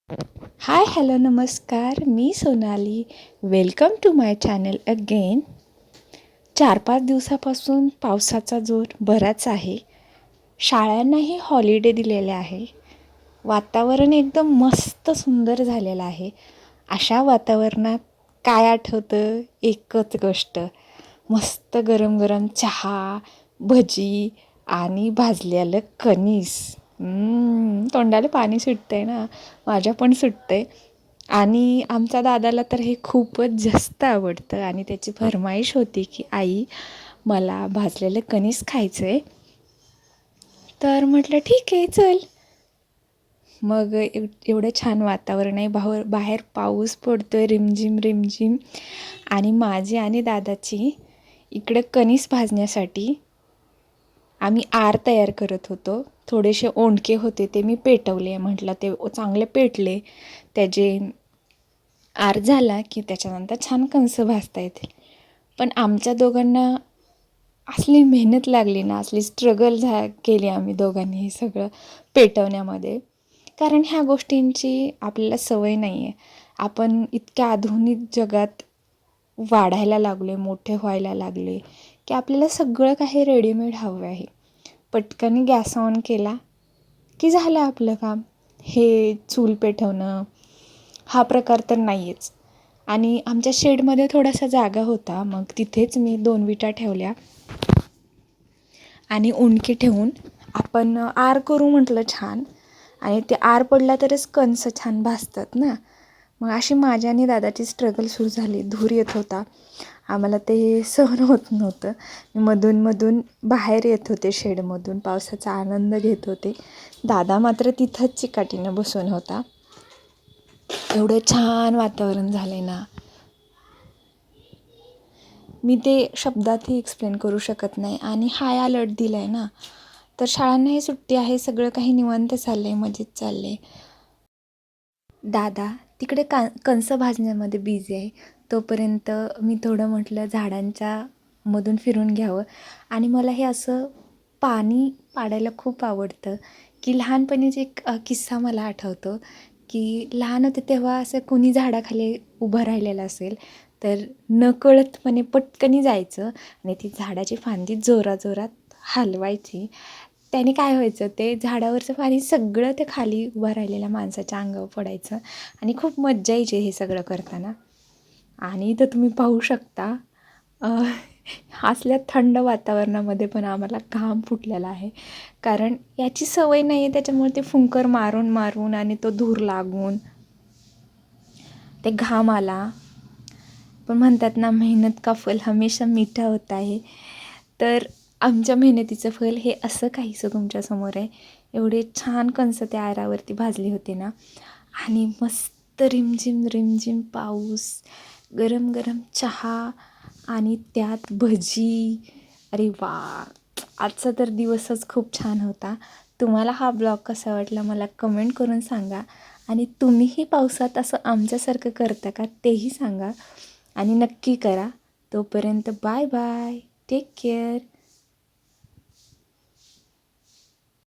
हाय hello नमस्कार, मी Sonali. Welcome to my channel again. 4-5 दिवसापासून पावसाचा जोर बराच आहे. शाळांनाही हॉलिडे दिलेले आहे. वातावरण एकदम मस्त सुंदर झालेलं आहे. अशा वातावरणात काय आठवतं? एकच गोष्ट, मस्त गरम गरम चहा, भजी आणि भाजलेलं कणीस. तोंडाला पाणी सुटतंय ना, माझ्या पण सुटतंय. आणि आमच्या दादाला तर हे खूपच जास्त आवडतं आणि त्याची फर्माईश होती की आई मला भाजलेलं कणीस खायचं आहे. तर म्हटलं ठीक आहे चल. मग एवढं छान वातावरण आहे, बाहेर पाऊस पडतोय रिमझिम रिमझिम. आणि माझी आणि दादाची इकडे कणीस भाजण्यासाठी आम्ही आर तयार करत होतो. थोडेसे ओंडके होते ते मी पेटवले. म्हटलं ते चांगले पेटले, त्याचे आर झाला की त्याच्यानंतर छान कंस भाजता येतील. पण आमच्या दोघांना असली मेहनत लागली ना, असली स्ट्रगल केली आम्ही दोघांनी हे सगळं पेटवण्यामध्ये. कारण ह्या गोष्टींची आपल्याला सवय नाही आहे. आपण इतक्या आधुनिक जगात वाढायला लागले, मोठे व्हायला लागले की आपल्याला सगळं काही रेडीमेड हवं आहे. पटकन गॅस ऑन केला की झालं आपलं काम. हे चूल पेटवणं हा प्रकार तर नाही आहेच. आणि आमच्या शेडमध्ये थोडासा जागा होता, मग तिथेच मी 2 विटा ठेवल्या आणि उंडकी ठेवून आपण आर करू म्हटलं छान. आणि ते आर पडला तरच कणसं छान भाजतात ना. मग अशी माझ्या आणि दादाची स्ट्रगल सुरू झाली. धूर येत होता, आम्हाला ते सहन होत नव्हतं. मधून बाहेर येत होते शेडमधून, पावसाचा आनंद घेत होते. दादा मात्र तिथंच चिकाटीनं बसून होता. एवढं छान वातावरण झालं आहे ना, मी ते शब्दातही एक्सप्लेन करू शकत नाही. आणि हाय अलर्ट दिला आहे ना, तर शाळांनाही सुट्टी आहे, सगळं काही निवांत चाललं आहे, मजेत चाललं आहे. दादा तिकडे कंस भाजण्यामध्ये बिझी आहे. तोपर्यंत मी थोडं म्हटलं झाडांच्या मधून फिरून घ्यावं. आणि मला हे असं पाणी पाडायला खूप आवडतं. की लहानपणीचा एक किस्सा मला आठवतो की लहान होते तेव्हा असं कोणी झाडाखाली उभं राहिलेलं असेल तर नकळतपणे पटकनी जायचं आणि ती झाडाची फांदी जोराजोरात हलवायची. त्याने काय व्हायचं, ते झाडावरचं पाणी सगळं ते खाली उभं राहिलेल्या माणसाच्या अंगावर पडायचं आणि खूप मज्जा यायची हे सगळं करताना. आणि इथं तुम्ही पाहू शकता असल्या थंड वातावरणामध्ये पण आम्हाला घाम फुटलेला आहे. कारण याची सवय नाही आहे, त्याच्यामुळे ते फुंकर मारून मारून आणि तो धूर लागून ते घाम आला. पण म्हणतात ना, मेहनत का फल हमेशा मीठा होता है. तर आमच्या मेहनतीचं फल हे असं काहीसं तुमच्यासमोर आहे. एवढे छान कंस त्या आरावरती भाजले होते ना, आणि मस्त रिमझिम रिमझिम पाऊस, गरम गरम चहा आणि त्यात भजी. अरे वा, आजचा तर दिवसच खूप छान होता. तुम्हाला हा ब्लॉग कसा वाटला मला कमेंट करून सांगा. आणि तुम्हीही पावसात असं आमच्यासारखं करता का तेही सांगा. आणि नक्की करा. तोपर्यंत बाय बाय, टेक केअर.